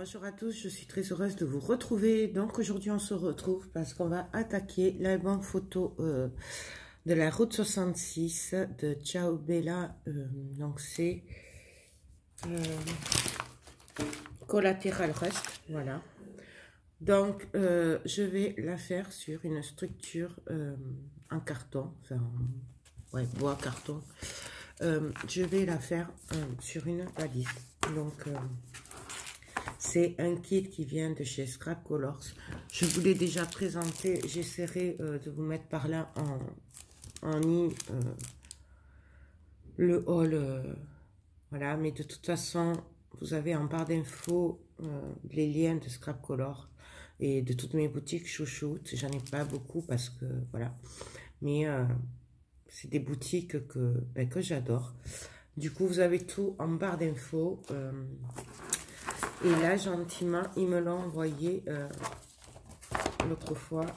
Bonjour à tous, je suis très heureuse de vous retrouver. Donc aujourd'hui on se retrouve parce qu'on va attaquer l'album photo de la route 66 de Ciao Bella. Donc c'est Collateral Rust, voilà. Donc je vais la faire sur une structure en carton, enfin ouais, bois carton. Je vais la faire sur une valise. Donc c'est un kit qui vient de chez Scrap Colors. Je vous l'ai déjà présenté. J'essaierai de vous mettre par là en ligne le haul. Voilà, mais de toute façon, vous avez en barre d'infos les liens de Scrap Colors et de toutes mes boutiques chouchoutes. J'en ai pas beaucoup parce que voilà. Mais c'est des boutiques que j'adore. Du coup, vous avez tout en barre d'infos. Et là, gentiment, ils me l'ont envoyé l'autre fois,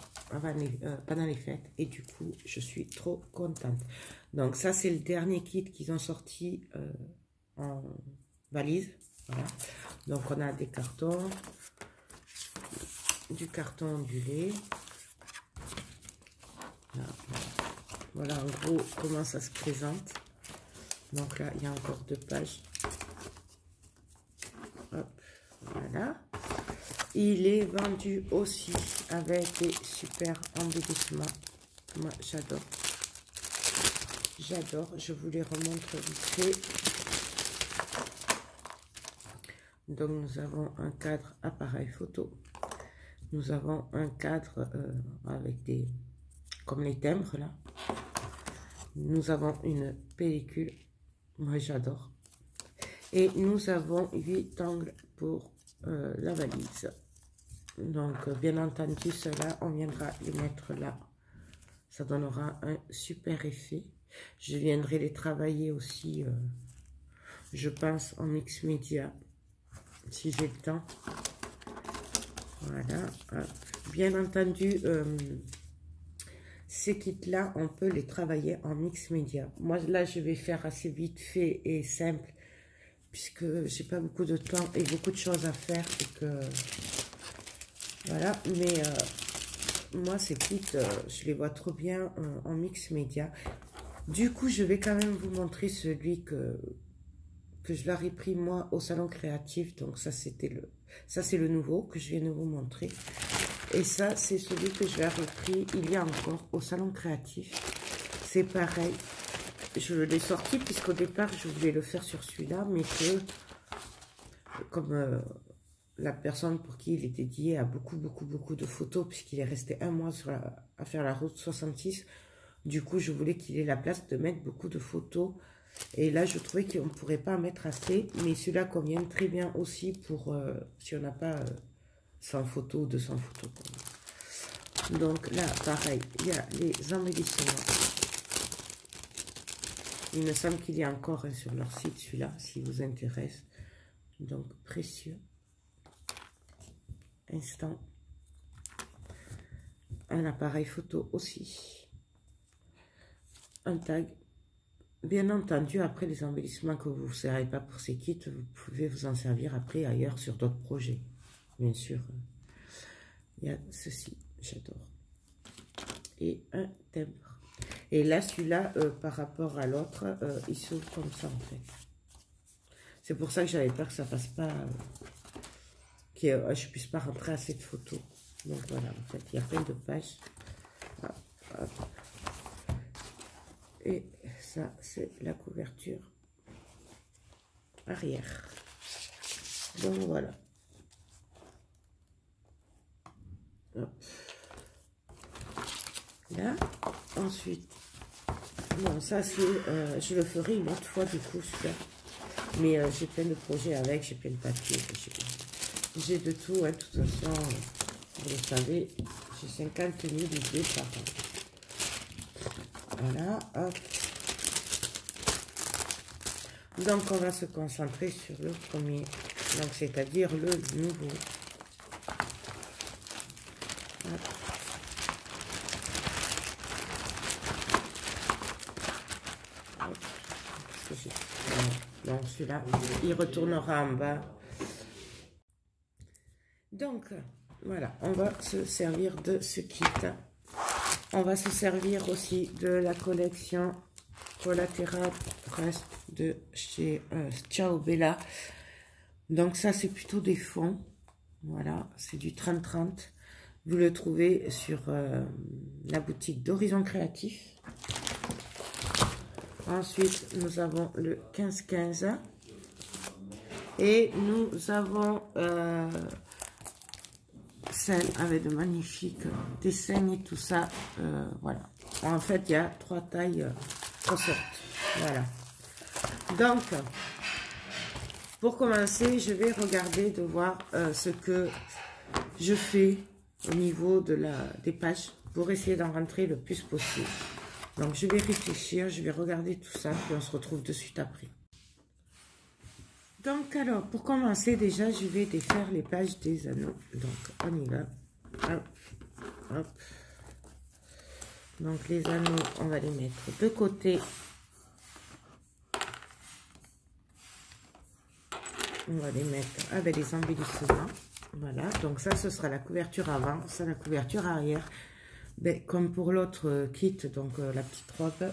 pendant les fêtes. Et du coup, je suis trop contente. Donc ça, c'est le dernier kit qu'ils ont sorti en valise. Voilà. Donc on a des cartons, du carton ondulé. Voilà en gros comment ça se présente. Donc là, il y a encore 2 pages. Hop. Voilà, il est vendu aussi avec des super embellissements. Moi j'adore, je vous les remontre vite fait. Donc nous avons un cadre appareil photo, nous avons un cadre avec des comme les timbres là, nous avons une pellicule, moi j'adore, et nous avons 8 angles pour la valise. Donc bien entendu cela on viendra les mettre là, ça donnera un super effet. Je viendrai les travailler aussi je pense en mix média si j'ai le temps. Voilà, bien entendu ces kits là on peut les travailler en mix média. Moi là je vais faire assez vite fait et simple puisque j'ai pas beaucoup de temps et beaucoup de choses à faire et que voilà, mais moi ces kits je les vois trop bien en mix média. Du coup je vais quand même vous montrer celui que je leur ai pris moi au salon créatif. Donc ça c'est le nouveau que je viens de vous montrer, et ça c'est celui que je leur ai pris il y a encore au salon créatif. C'est pareil, je l'ai sorti puisqu'au départ je voulais le faire sur celui-là, mais que comme la personne pour qui il était dédié a beaucoup de photos, puisqu'il est resté 1 mois à faire la route 66, du coup je voulais qu'il ait la place de mettre beaucoup de photos, et là je trouvais qu'on ne pourrait pas en mettre assez, mais celui-là convient très bien aussi pour si on n'a pas 100 photos ou 200 photos. Donc là pareil, il y a les embellissements. Il me semble qu'il y a encore sur leur site celui-là, si vous intéresse. Donc précieux. Instant. Un appareil photo aussi. Un tag. Bien entendu, après les embellissements que vous ne servez pas pour ces kits, vous pouvez vous en servir après ailleurs sur d'autres projets. Bien sûr. Il y a ceci, j'adore. Et un timbre. Et là, celui-là, par rapport à l'autre, il s'ouvre comme ça, en fait. C'est pour ça que j'avais peur que ça fasse pas... que je puisse pas rentrer assez de photos. Donc voilà, en fait, il y a plein de pages. Hop, hop. Et ça, c'est la couverture arrière. Donc voilà. Hop. Là, ensuite... Bon, ça c'est, je le ferai une autre fois du coup, super. Mais j'ai plein de projets avec, j'ai plein de papiers, j'ai de tout, hein, de toute façon, vous le savez, j'ai 50 000 idées par an. Voilà, hop. Donc on va se concentrer sur le premier, donc c'est-à-dire le nouveau. Hop. Donc celui-là, il retournera en bas. Donc, voilà, on va se servir de ce kit. On va se servir aussi de la collection Collateral Reste de chez Ciao Bella. Donc ça, c'est plutôt des fonds. Voilà, c'est du 30-30. Vous le trouvez sur la boutique d'Horizon Créatif. Ensuite, nous avons le 15-15. Et nous avons celle avec de magnifiques dessins et tout ça. Voilà. En fait, il y a 3 tailles ressortent. Voilà. Donc, pour commencer, je vais regarder de voir ce que je fais au niveau de des pages pour essayer d'en rentrer le plus possible. Donc, je vais réfléchir, je vais regarder tout ça, puis on se retrouve de suite après. Donc, alors, pour commencer, déjà, je vais défaire les pages des anneaux. Donc, on y va. Hop, hop. Donc, les anneaux, on va les mettre de côté. On va les mettre avec les embellissements. Voilà, donc ça, ce sera la couverture avant, ça, la couverture arrière. Ben, comme pour l'autre kit, donc la petite robe,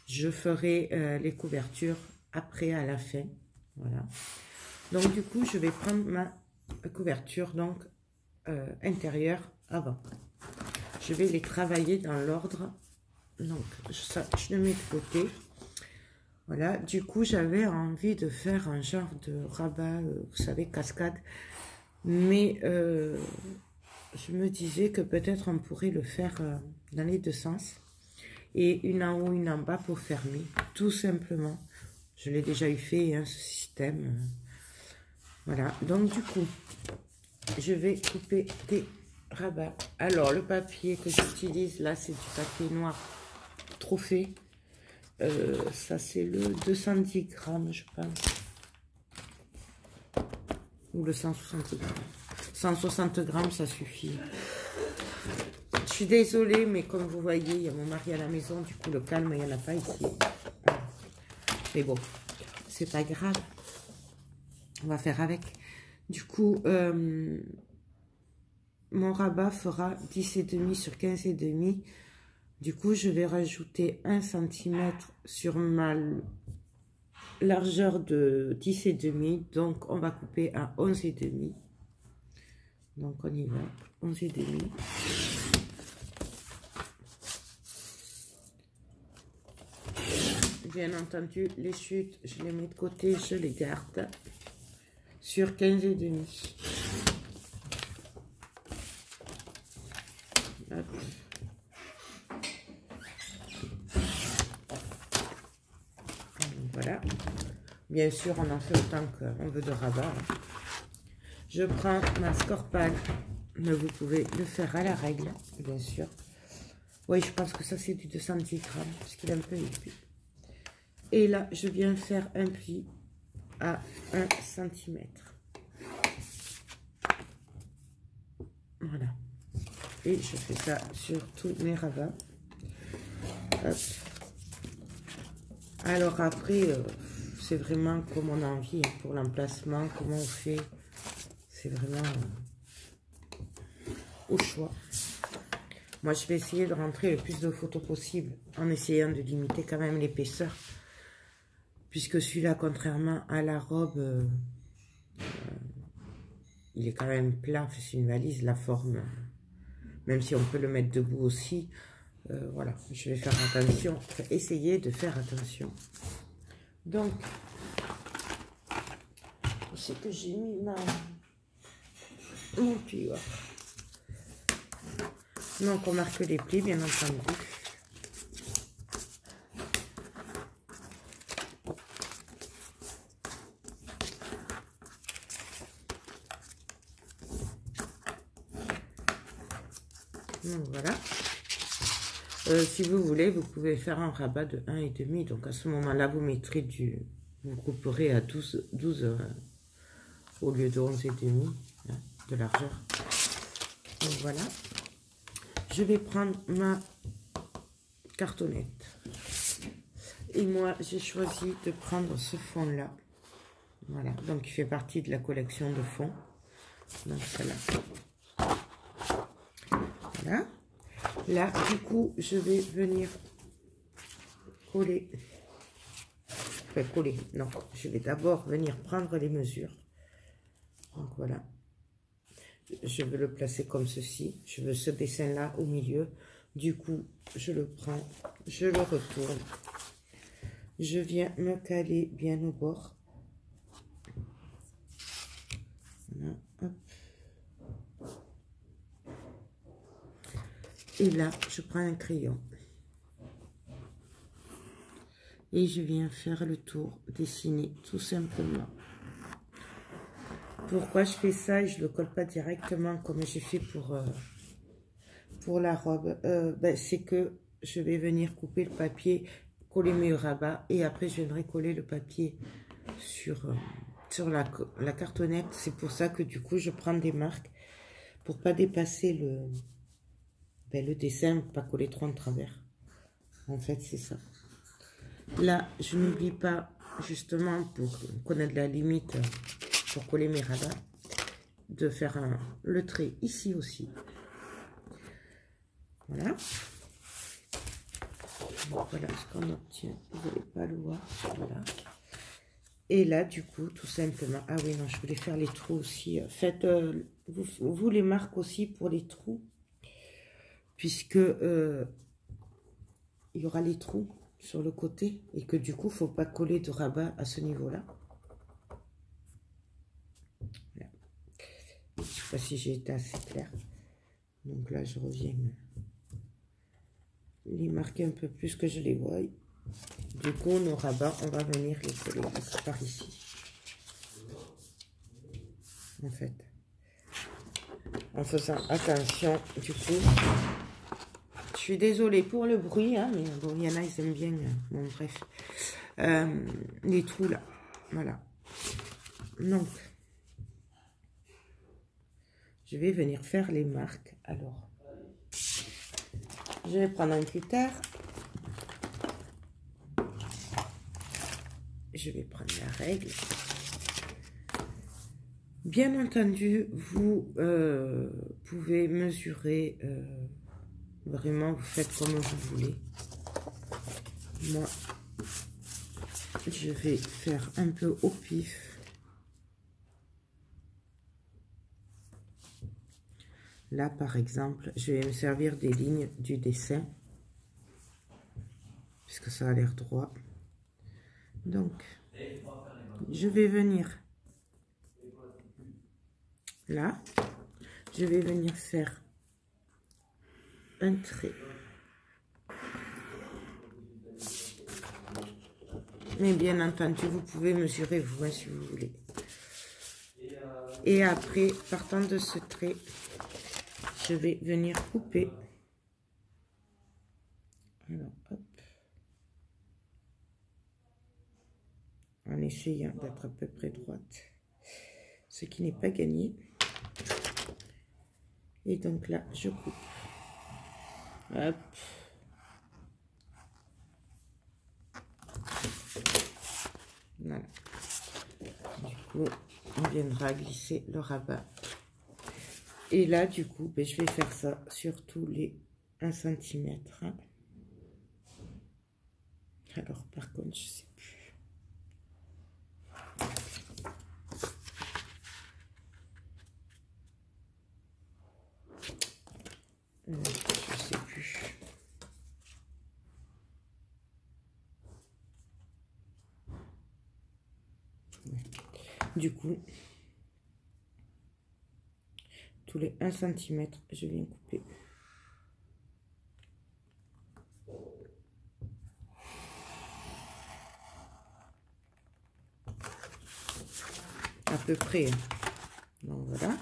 je ferai les couvertures après, à la fin. Voilà. Donc, du coup, je vais prendre ma couverture, donc, intérieure avant. Je vais les travailler dans l'ordre. Donc, ça, je le mets de côté. Voilà, du coup, j'avais envie de faire un genre de rabat, vous savez, cascade. Mais je me disais que peut-être on pourrait le faire dans les deux sens. Et une en haut, une en bas pour fermer, tout simplement. Je l'ai déjà eu fait, hein, ce système. Voilà, donc du coup, je vais couper des rabats. Alors, le papier que j'utilise là, c'est du papier noir trophée. Ça, c'est le 210 grammes, je pense. Ou le 160 grammes. 160 grammes, ça suffit. Je suis désolée, mais comme vous voyez, il y a mon mari à la maison. Du coup, le calme, il n'y en a pas ici. Mais bon, c'est pas grave. On va faire avec. Du coup, mon rabat fera 10,5 sur 15,5. Du coup, je vais rajouter 1 cm sur ma largeur de 10,5. Donc, on va couper à 11,5. Donc, on y va. 11,5. Bien entendu, les chutes, je les mets de côté, je les garde sur 15,5. Hop. Voilà. Bien sûr, on en fait autant qu'on veut de rabat. Je prends ma scorpale, mais vous pouvez le faire à la règle, bien sûr. Oui, je pense que ça, c'est du 210 grammes, parce qu'il est un peu épais. Et là, je viens faire un pli à 1 cm. Voilà. Et je fais ça sur tous mes rabats. Hop. Alors après, c'est vraiment comme on a envie, hein, pour l'emplacement, comment on fait. C'est vraiment au choix. Moi, je vais essayer de rentrer le plus de photos possible en essayant de limiter quand même l'épaisseur. Puisque celui-là, contrairement à la robe, il est quand même plat. C'est une valise, la forme. Même si on peut le mettre debout aussi. Voilà, je vais faire attention. Enfin, essayer de faire attention. Donc, c'est que j'ai mis mon pli. Donc, on marque les plis, bien entendu. Donc, voilà. Si vous voulez, vous pouvez faire un rabat de 1,5. Donc, à ce moment-là, vous mettrez vous couperez à 12 au lieu de 11,5 hein, de largeur. Donc, voilà. Je vais prendre ma cartonnette. Et moi, j'ai choisi de prendre ce fond-là. Voilà. Donc, il fait partie de la collection de fonds. Donc celle-là. Voilà. Là, du coup, je vais venir coller. Enfin, coller. Non, je vais d'abord venir prendre les mesures. Donc voilà. Je veux le placer comme ceci. Je veux ce dessin-là au milieu. Du coup, je le prends, je le retourne. Je viens me caler bien au bord. Voilà, hop. Et là, je prends un crayon. Et je viens faire le tour, dessiner tout simplement. Pourquoi je fais ça et je ne le colle pas directement comme j'ai fait pour la robe, ben, c'est que je vais venir couper le papier, coller mes rabats et après je viendrai coller le papier sur la cartonnette. C'est pour ça que du coup je prends des marques pour pas dépasser le dessin, pas coller trop en travers. En fait c'est ça. Là je n'oublie pas justement pour connaître la limite pour coller mes rabats de faire le trait ici aussi. Voilà. Donc, voilà ce qu'on obtient. Vous n'allez pas le voir. Voilà. Et là, du coup, tout simplement. Ah oui, non, je voulais faire les trous aussi. Faites, vous les marques aussi pour les trous. Puisque il y aura les trous sur le côté. Et que du coup, il ne faut pas coller de rabat à ce niveau-là. Voilà. Je ne sais pas si j'ai été assez claire. Donc là, je reviens les marquer un peu plus que je les vois. Du coup, nos rabats, on va venir les coller par ici. En fait. En faisant attention, du coup. Je suis désolée pour le bruit, hein, mais bon, il y en a, ils aiment bien. Bon, bref. Les trous là. Voilà. Donc, je vais venir faire les marques. Alors, je vais prendre un cutter. Je vais prendre la règle. Bien entendu, vous pouvez mesurer, vraiment, vous faites comme vous voulez. Moi, je vais faire un peu au pif. Là, par exemple, je vais me servir des lignes du dessin, puisque ça a l'air droit. Donc, je vais venir là, je vais venir faire un trait. Mais bien entendu, vous pouvez mesurer vous si vous voulez. Et après, partant de ce trait, je vais venir couper. Alors, hop. En essayant d'être à peu près droite, ce qui n'est pas gagné. Et donc là, je coupe. Hop. Voilà. Du coup, on viendra glisser le rabat. Et là, du coup, ben, je vais faire ça sur tous les 1 cm. Hein. Alors, par contre, je sais plus. Je sais plus. Du coup, tous les 1 cm, je viens couper. À peu près. Donc voilà.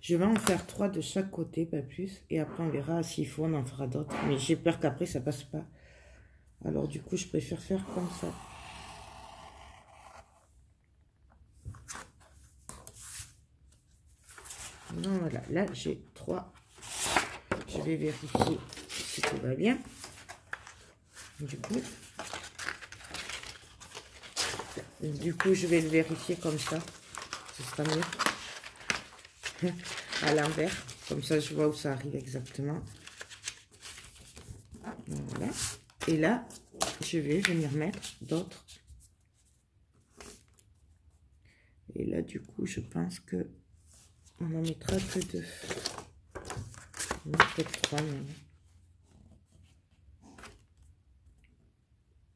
Je vais en faire 3 de chaque côté, pas plus. Et après, on verra s'il faut, on en fera d'autres. Mais j'ai peur qu'après, ça passe pas. Alors du coup, je préfère faire comme ça. Donc voilà, là j'ai 3. Je vais vérifier si tout va bien. Du coup, je vais le vérifier comme ça. Ce sera mieux. à l'envers. Comme ça, je vois où ça arrive exactement. Voilà. Et là, je vais venir mettre d'autres. Et là, du coup, je pense que on en mettra que 2. Peut-être 3 même.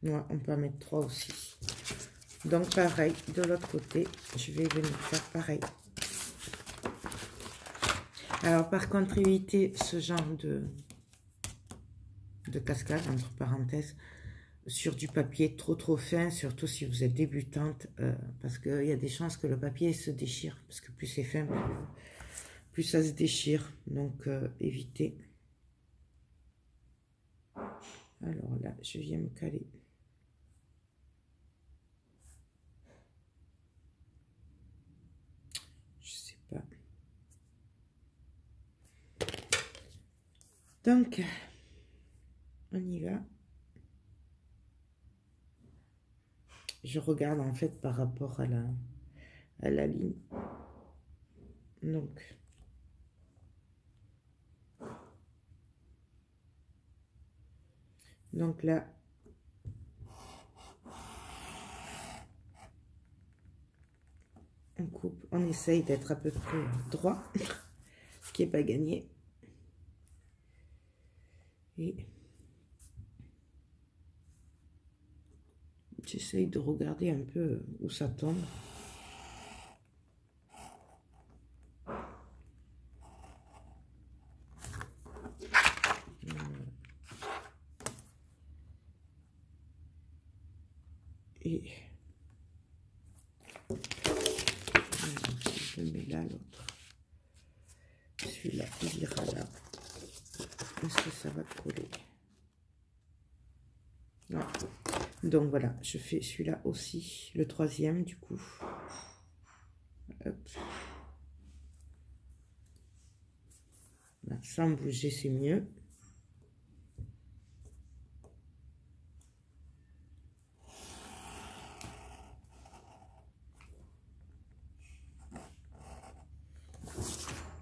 Ouais, on peut en mettre 3 aussi. Donc, pareil, de l'autre côté, je vais venir faire pareil. Alors, par contre, évitez ce genre de cascade, entre parenthèses, sur du papier trop fin, surtout si vous êtes débutante, parce qu'il y a des chances que le papier se déchire, parce que plus c'est fin, plus ça se déchire. Donc, évitez. Alors là, je viens me caler. Je sais pas. Donc, on y va. Je regarde en fait par rapport à la ligne. Donc là, on coupe, on essaye d'être à peu près droit, ce qui n'est pas gagné. Et j'essaye de regarder un peu où ça tombe. Et je mets là l'autre. Celui-là, il ira là. Est-ce que ça va coller? Non. Donc voilà, je fais celui-là aussi, le troisième du coup. Hop. Là, sans bouger, c'est mieux.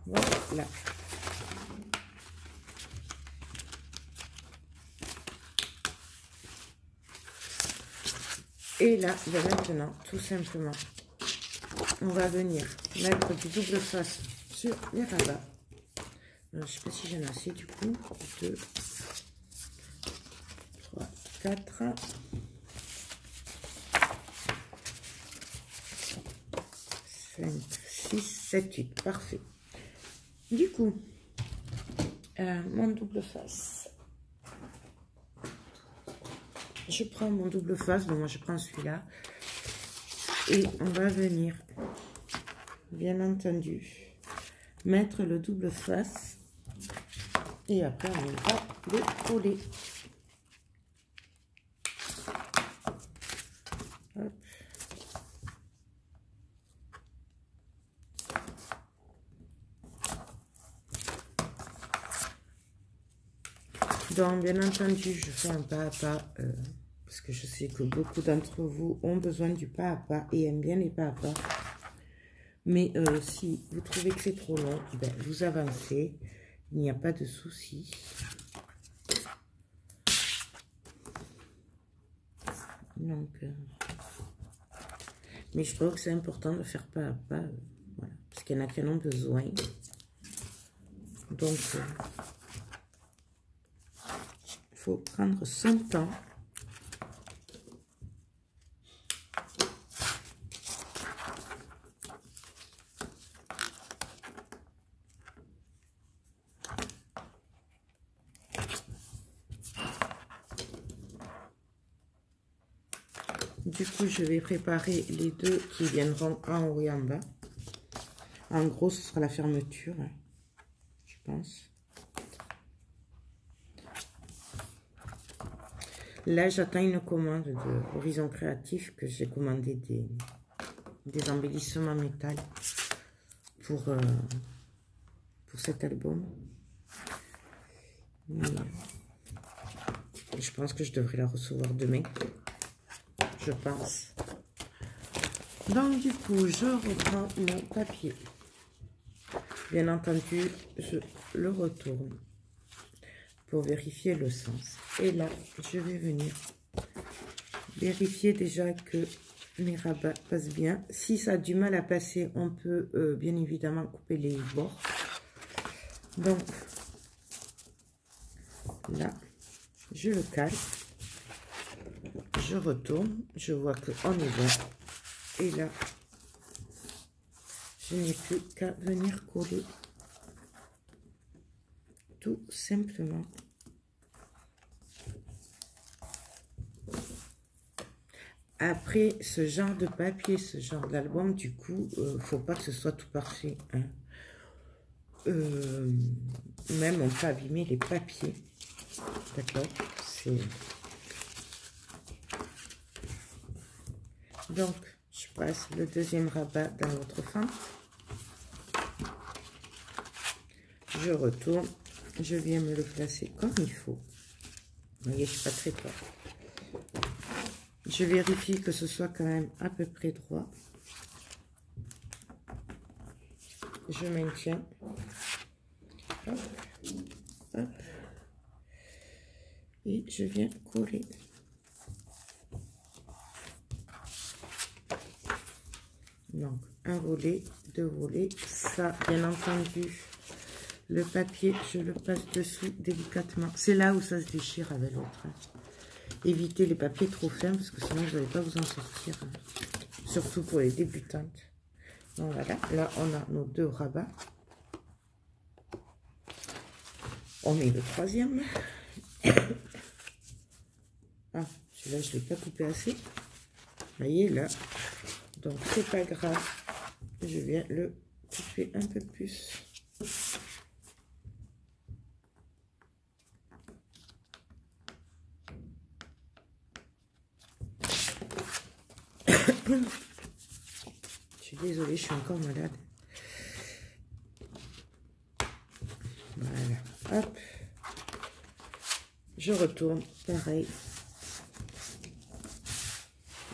Voilà. Et là, ben maintenant, tout simplement, on va venir mettre du double face sur les rabats. Je ne sais pas si j'en ai assez du coup. 2, 3, 4. 5, 6, 7, 8. Parfait. Du coup, mon double face. Je prends mon double face, donc moi je prends celui-là. Et on va venir, bien entendu, mettre le double face. Et après, on va le coller. Hop. Donc, bien entendu, je fais un pas à pas, parce que je sais que beaucoup d'entre vous ont besoin du pas à pas et aiment bien les pas à pas. Mais si vous trouvez que c'est trop long, ben, vous avancez, il n'y a pas de souci. Donc, mais je trouve que c'est important de faire pas à pas, voilà, parce qu'il y en a qui en ont besoin. Donc, il faut prendre son temps. Du coup, je vais préparer les deux qui viendront en haut et en bas. En gros, ce sera la fermeture, hein, je pense. Là, j'attends une commande de Horizon Créatif que j'ai commandé des embellissements métal pour cet album. Mais, je pense que je devrais la recevoir demain. Je pense. Donc, du coup, je reprends mon papier. Bien entendu, je le retourne pour vérifier le sens. Et là, je vais venir vérifier déjà que mes rabats passent bien. Si ça a du mal à passer, on peut bien évidemment couper les bords. Donc, là, je le cale. Je retourne. Je vois qu'on est bon. Et là, je n'ai plus qu'à venir coller tout simplement. Après, ce genre de papier, ce genre d'album, du coup, faut pas que ce soit tout parfait. Hein. Même on peut abîmer les papiers. D'accord. Donc, je passe le deuxième rabat dans l'autre fente. Je retourne. Je viens me le placer comme il faut. Vous voyez, je ne suis pas très fort. Je vérifie que ce soit quand même à peu près droit. Je maintiens. Hop, hop. Et je viens coller. Donc, un volet, deux volets. Ça, bien entendu, le papier, je le passe dessous délicatement. C'est là où ça se déchire avec l'autre. Hein. Évitez les papiers trop fins parce que sinon vous n'allez pas vous en sortir. Hein. Surtout pour les débutantes. Donc voilà, là on a nos deux rabats. On met le troisième. Ah, celui-là je ne l'ai pas coupé assez. Vous voyez là. Donc c'est pas grave. Je viens le couper un peu plus. Je suis désolée, je suis encore malade. Voilà, hop. Je retourne, pareil.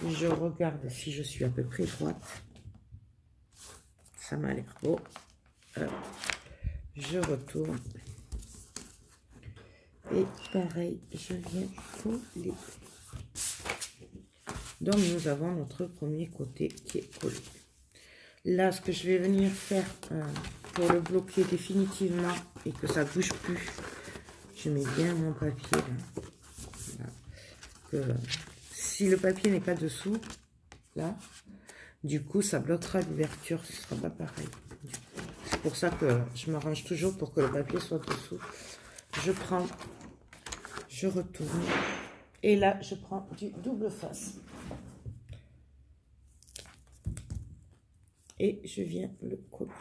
Je regarde si je suis à peu près droite. Ça m'a l'air beau. Hop. Je retourne. Et pareil, je viens coller. Donc, nous avons notre premier côté qui est collé. Là, ce que je vais venir faire pour le bloquer définitivement et que ça ne bouge plus, je mets bien mon papier là. Là. Que, si le papier n'est pas dessous, là, du coup, ça bloquera l'ouverture. Ce ne sera pas pareil. C'est pour ça que je m'arrange toujours pour que le papier soit dessous. Je prends, je retourne. Et là, je prends du double face. Et je viens le coller.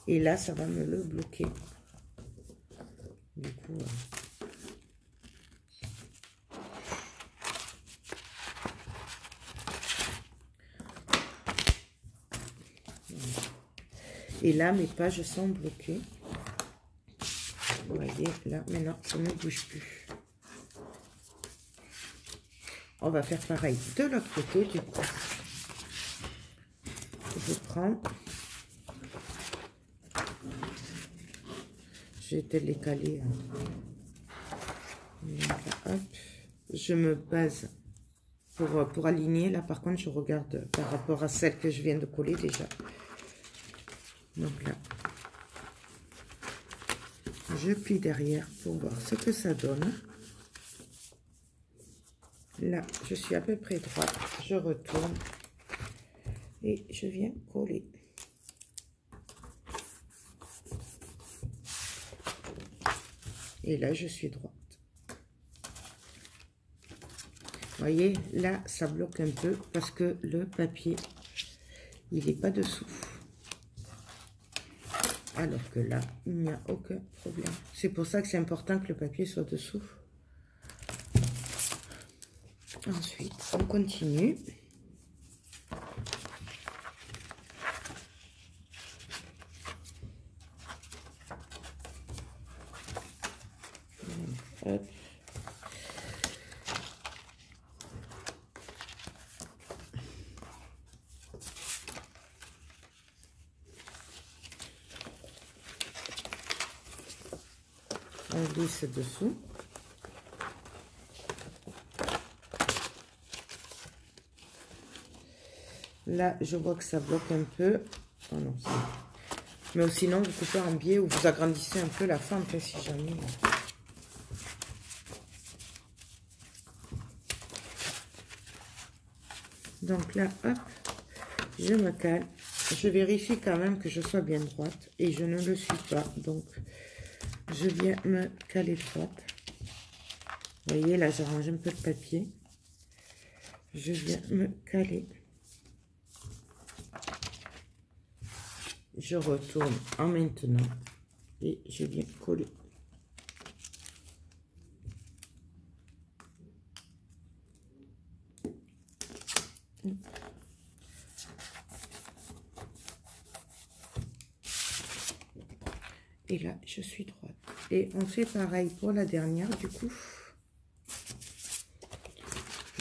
Et là, ça va me le bloquer. Du coup... Et là, mes pages sont bloquées. Vous voyez, là, maintenant, ça ne bouge plus. On va faire pareil de l'autre côté, du coup. Je prends. Je vais les caler. Hop. Je me base pour aligner. Là, par contre, je regarde par rapport à celle que je viens de coller déjà. Donc là, je plie derrière pour voir ce que ça donne. Là, je suis à peu près droite. Je retourne et je viens coller. Et là, je suis droite. Vous voyez, là, ça bloque un peu parce que le papier, il n'est pas dessous. Alors que là, il n'y a aucun problème. C'est pour ça que c'est important que le papier soit dessous. Ensuite, on continue. Hop. on glisse dessous. Là, je vois que ça bloque un peu. Oh non, mais sinon, vous coupez en biais ou vous agrandissez un peu la fente, si jamais. Donc là, hop, je me cale. Je vérifie quand même que je sois bien droite. Et je ne le suis pas. Donc, je viens me caler droite. Vous voyez, là, j'arrange un peu le papier. Je viens me caler. Je retourne en maintenant. Et je viens coller. Et là, je suis droite. Et on fait pareil pour la dernière, du coup.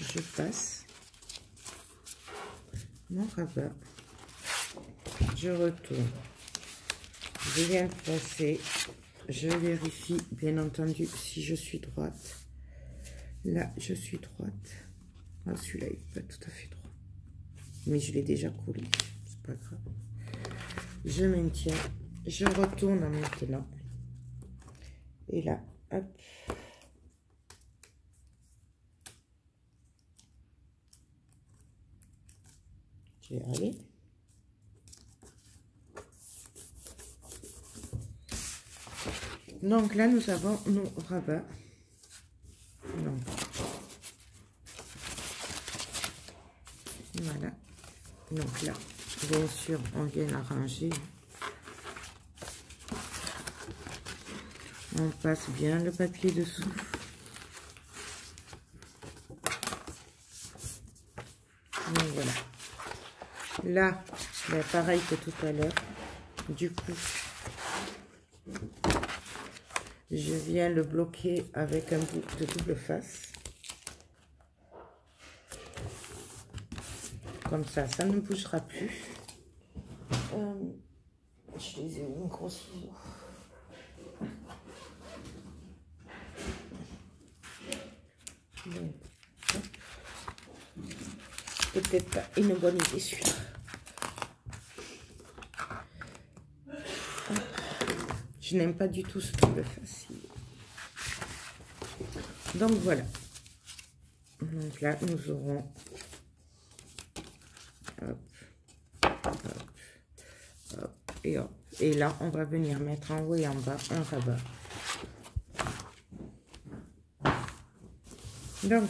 Je passe mon rabat. Je retourne. Je viens de passer. Je vérifie, bien entendu, si je suis droite. Là, je suis droite. Ah, celui-là, il n'est pas tout à fait droit. Mais je l'ai déjà collé. C'est pas grave. Je maintiens. Je retourne en maintenant. Et là, hop. Je vais aller. Donc là, nous avons nos rabats. Donc, voilà. Donc là, bien sûr, on vient l'arranger. On passe bien le papier dessous. Donc voilà. Là, ben, pareil que tout à l'heure. Du coup, je viens le bloquer avec un bout de double face. Comme ça, ça ne bougera plus. Je les ai où, gros ciseau. Peut-être pas une bonne idée celui-là. Je n'aime pas du tout ce double face. Donc voilà. Donc là, nous aurons hop, hop, hop, et hop. Et là, on va venir mettre en haut et en bas un rabat. Donc,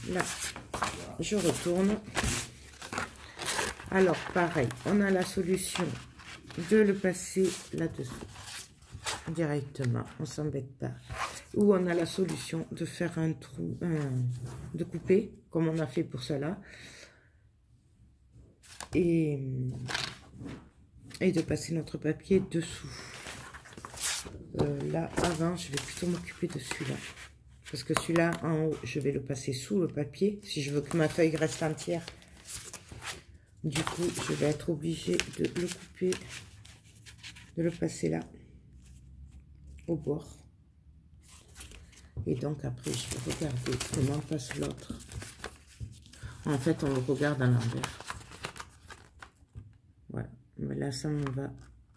là, je retourne. Alors, pareil, on a la solution de le passer là-dessous directement, on s'embête pas. Ou on a la solution de faire un trou, de couper, comme on a fait pour cela, et de passer notre papier dessous. Là, avant, je vais plutôt m'occuper de celui-là. Parce que celui-là, en haut, je vais le passer sous le papier. Si je veux que ma feuille reste entière. Du coup, je vais être obligée de le couper, de le passer là, au bord. Et donc, après, je vais regarder comment passe l'autre. En fait, on le regarde à l'envers. Voilà. Mais là, ça me va.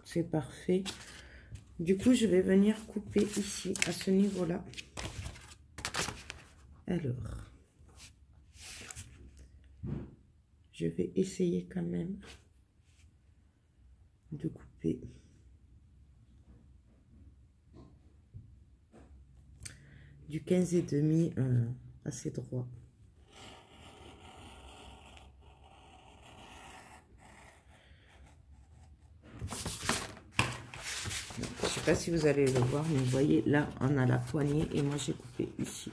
C'est parfait. Du coup, je vais venir couper ici, à ce niveau-là. Alors, je vais essayer quand même de couper du 15,5 assez droit. Je ne sais pas si vous allez le voir, mais vous voyez, là, on a la poignée et moi, j'ai coupé ici.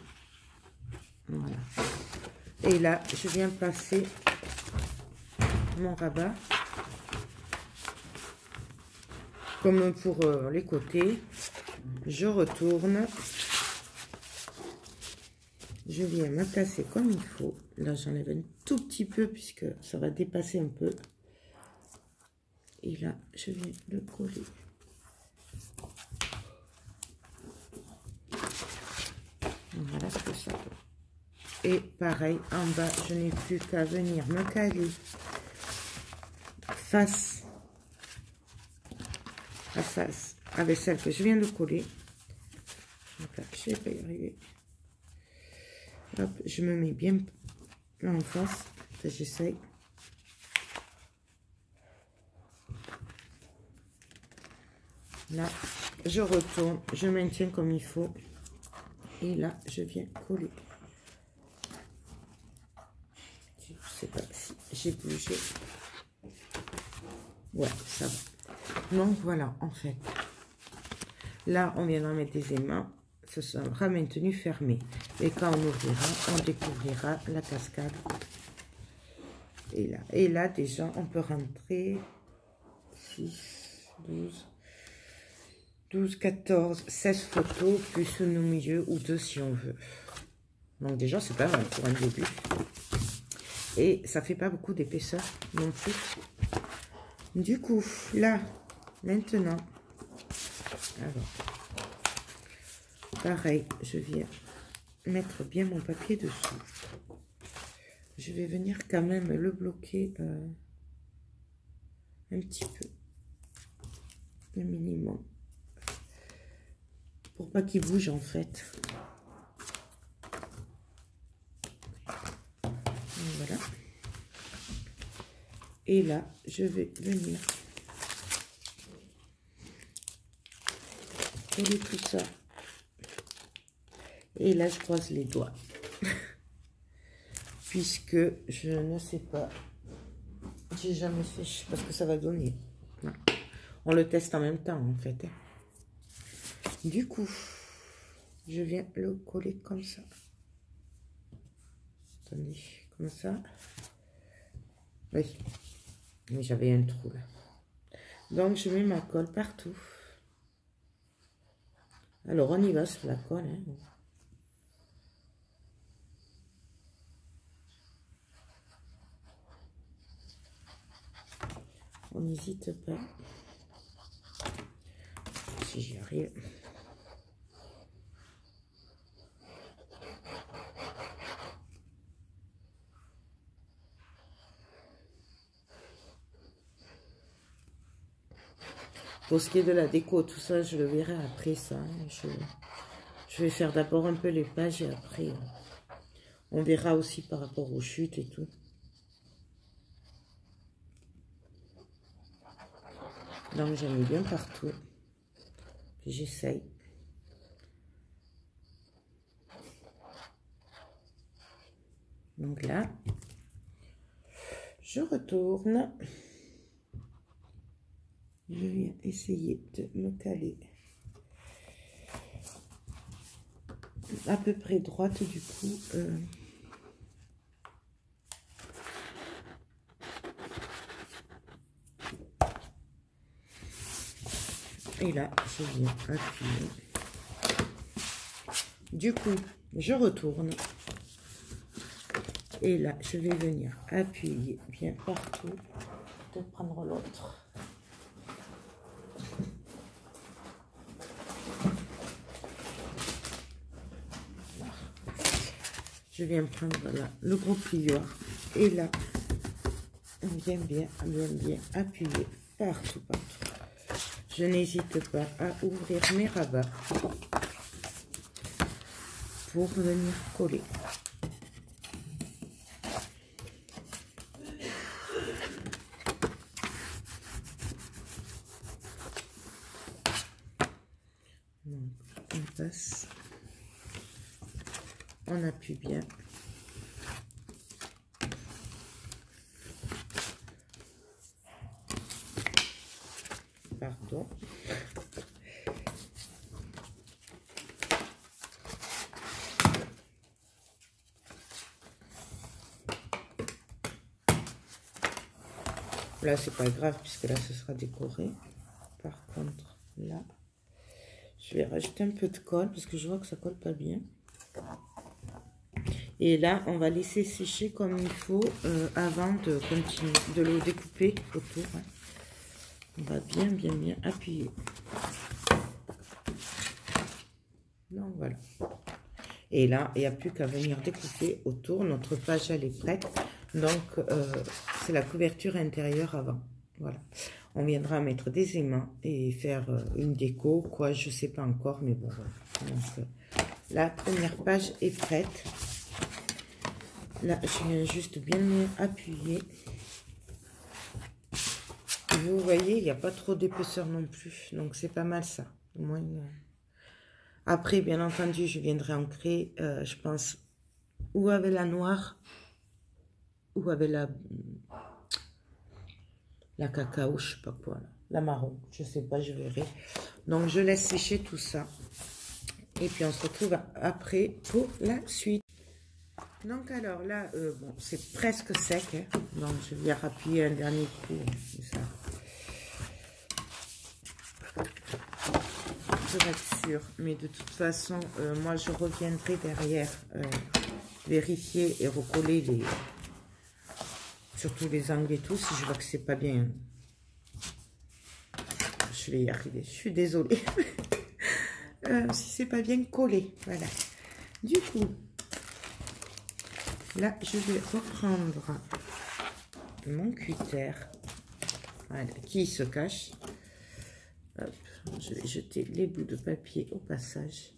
Voilà. Et là, je viens passer mon rabat. Comme pour les côtés. Je retourne. Je viens me placer comme il faut. Là, j'enlève un tout petit peu puisque ça va dépasser un peu. Et là, je viens le coller Voilà ce que ça donne. Et pareil, en bas, je n'ai plus qu'à venir me caler face à face avec celle que je viens de coller. Donc là, je ne vais pas y arriver. Hop, je me mets bien là en face. J'essaye. Là, je retourne, je maintiens comme il faut. Et là, je viens coller. Je ne sais pas si j'ai bougé. Ouais, ça va. Donc voilà, en fait. Là, on viendra mettre des aimants. Ce sera maintenu fermé. Et quand on ouvrira, on découvrira la cascade. Et là déjà, on peut rentrer 6, 12, 14, 16 photos, plus une au milieu ou 2 si on veut. Donc déjà, c'est pas mal pour un début. Et ça fait pas beaucoup d'épaisseur non plus. Du coup, là, maintenant, alors, pareil, je viens mettre bien mon papier dessous. Je vais venir quand même le bloquer un petit peu, le minimum, pour pas qu'il bouge en fait. Voilà. Et là, je vais venir coller tout ça. Et là, je croise les doigts. Puisque je ne sais pas, j'ai jamais fait, je sais pas ce que ça va donner. Non. On le teste en même temps en fait. Du coup, je viens le coller comme ça. Attendez, comme ça. Oui, mais j'avais un trou là. Donc je mets ma colle partout. Alors on y va sur la colle. Hein. On n'hésite pas. Si j'y arrive. Pour ce qui est de la déco, tout ça, je le verrai après ça. Je vais faire d'abord un peu les pages et après, on verra aussi par rapport aux chutes et tout. Donc, j'en mets bien partout. Puis j'essaye. Donc là, je retourne. Je viens essayer de me caler à peu près droite du coup. Et là, je viens appuyer. Du coup, je retourne. Et là, je vais venir appuyer bien partout. De prendre l'autre. Je viens prendre là le gros plieur. Et là, on vient bien appuyer partout, partout. Je n'hésite pas à ouvrir mes rabats pour venir coller. Donc, on passe, on appuie bien. Pardon. Là, c'est pas grave puisque là, ce sera décoré. Par contre, là, je vais rajouter un peu de colle parce que je vois que ça colle pas bien. Et là, on va laisser sécher comme il faut avant de continuer, de le découper autour. Hein. On va bien appuyer. Donc voilà. Et là, il n'y a plus qu'à venir découper autour. Notre page, elle est prête. Donc, c'est la couverture intérieure avant. Voilà. On viendra mettre des aimants et faire une déco, quoi, je ne sais pas encore, mais bon, voilà. Donc, la première page est prête. Là, je viens juste bien appuyer. Vous voyez, il n'y a pas trop d'épaisseur non plus, donc c'est pas mal ça. Au moins, après, bien entendu, je viendrai ancrer, je pense, ou avec la noire, ou avec la cacao, je sais pas quoi, là. La marron, je sais pas, je verrai. Donc, je laisse sécher tout ça. Et puis, on se retrouve après pour la suite. Donc, alors là, bon, c'est presque sec. Hein. Donc, je vais appuyer un dernier coup. Ça. Pour être sûr. Mais de toute façon, moi, je reviendrai derrière vérifier et recoller les... Surtout les angles et tout, si je vois que c'est pas bien. Je vais y arriver. Je suis désolée. Si c'est pas bien collé. Voilà. Du coup, là, je vais reprendre mon cutter. Voilà, qui se cache. Hop, je vais jeter les bouts de papier au passage.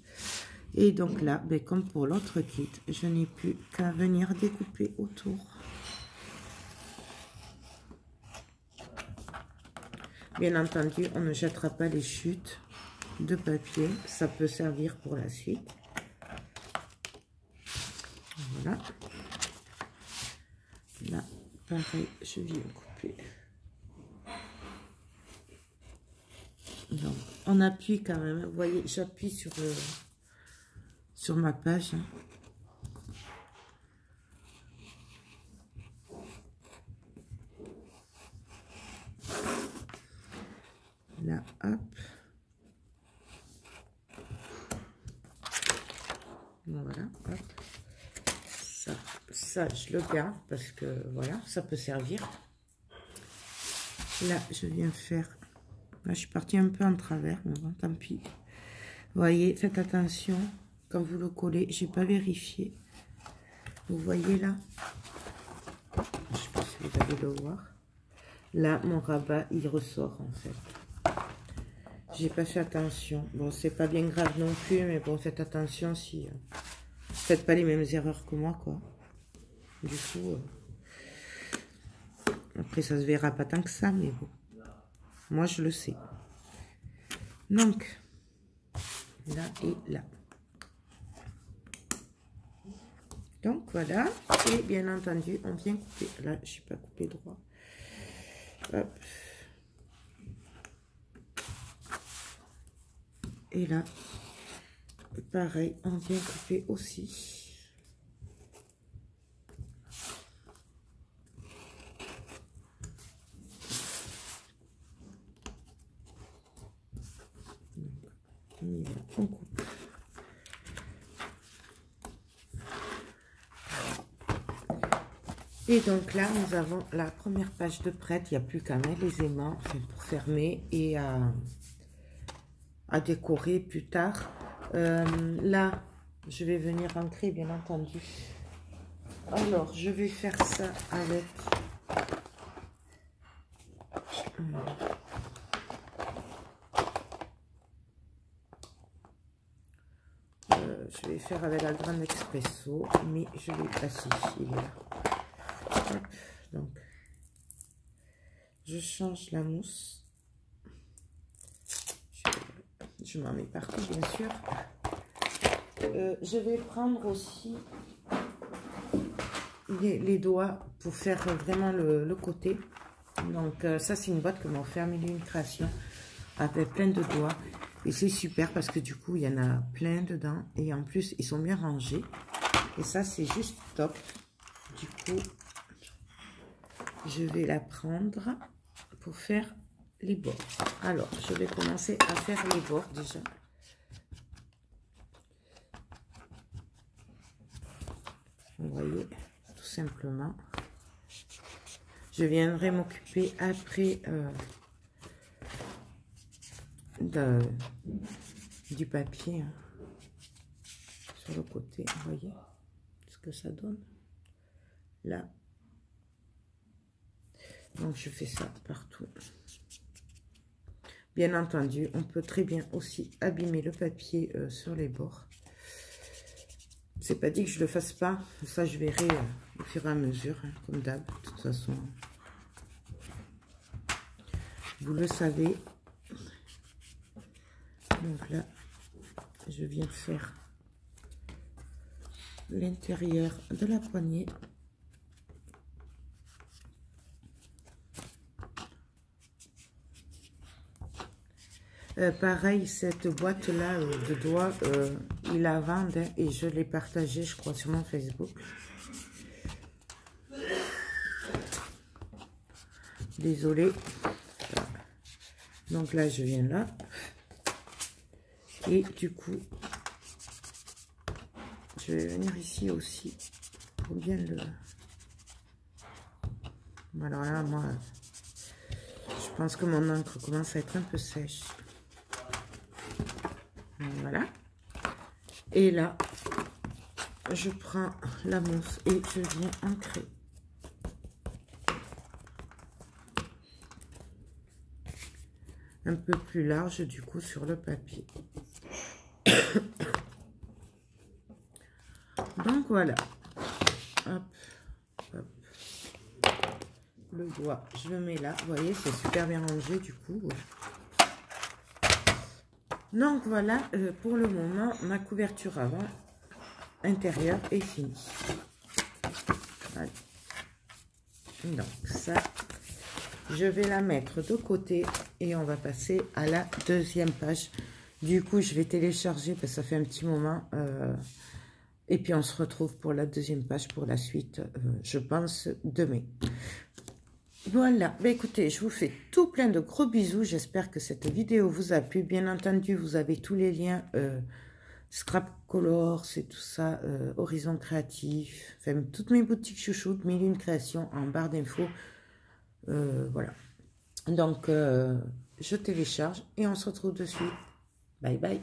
Et donc là, ben, comme pour l'autre kit, je n'ai plus qu'à venir découper autour. Bien entendu, on ne jettera pas les chutes de papier. Ça peut servir pour la suite. Voilà. Là, pareil, je viens couper. Donc, on appuie quand même. Vous voyez, j'appuie sur ma page. Là, hop. Voilà, hop. Ça, je le garde parce que, voilà, ça peut servir. Là, je viens faire... Là, je suis partie un peu en travers, mais bon, tant pis. Vous voyez, faites attention. Quand vous le collez, j'ai pas vérifié. Vous voyez là? Je sais pas si vous allez le voir. Là, mon rabat, il ressort en fait. J'ai pas fait attention. Bon, c'est pas bien grave non plus, mais bon, faites attention si... faites pas les mêmes erreurs que moi, quoi. Du coup... Après, ça se verra pas tant que ça, mais bon. Moi, je le sais. Donc, là et là. Donc, voilà. Et bien entendu, on vient couper. Là, je n'ai pas coupé droit. Hop. Et là, pareil, on vient couper aussi. On coupe. Et donc là, nous avons la première page de prête. Il n'y a plus qu'à mettre les aimants pour fermer et à décorer plus tard. Là, je vais venir ancrer, bien entendu. Alors, je vais faire ça avec... je vais faire avec la grande expresso, mais je vais pacifier là. Hop, donc, je change la mousse. Je m'en mets partout, bien sûr. Je vais prendre aussi les doigts pour faire vraiment le côté. Donc, ça, c'est une boîte que m'a offert Mille Création avec plein de doigts. Et c'est super parce que du coup, il y en a plein dedans. Et en plus, ils sont bien rangés. Et ça, c'est juste top. Du coup, je vais la prendre pour faire les bords. Alors, je vais commencer à faire les bords déjà. Vous voyez, tout simplement. Je viendrai m'occuper après du papier hein, sur le côté. côté, vous voyez ce que ça donne là. Donc je fais ça partout. Bien entendu, on peut très bien aussi abîmer le papier sur les bords. C'est pas dit que je le fasse pas, ça je verrai au fur et à mesure, hein, comme d'hab. De toute façon, vous le savez. Donc là, je viens faire l'intérieur de la poignée. Pareil, cette boîte là de doigts, il la vendent hein, et je l'ai partagé, je crois, sur mon Facebook. Désolée. Donc là, je viens là. Et du coup, je vais venir ici aussi pour bien le... Alors là, moi, je pense que mon encre commence à être un peu sèche. Voilà. Et là, je prends la mousse et je viens ancrer. Un peu plus large du coup sur le papier. Donc voilà. Hop, hop. Le doigt, je le mets là. Vous voyez, c'est super bien rangé du coup. Donc voilà, pour le moment, ma couverture avant intérieure est finie. Voilà. Donc ça, je vais la mettre de côté et on va passer à la deuxième page. Du coup, je vais télécharger parce que ça fait un petit moment. Et puis, on se retrouve pour la deuxième page pour la suite, je pense, demain. Voilà, bah, écoutez, je vous fais tout plein de gros bisous. J'espère que cette vidéo vous a plu. Bien entendu, vous avez tous les liens Scrap Color, c'est tout ça, Horizon Créatif, enfin, toutes mes boutiques chouchoutes, 1001 créations en barre d'infos. Voilà. Donc, je télécharge et on se retrouve dessus. Bye bye.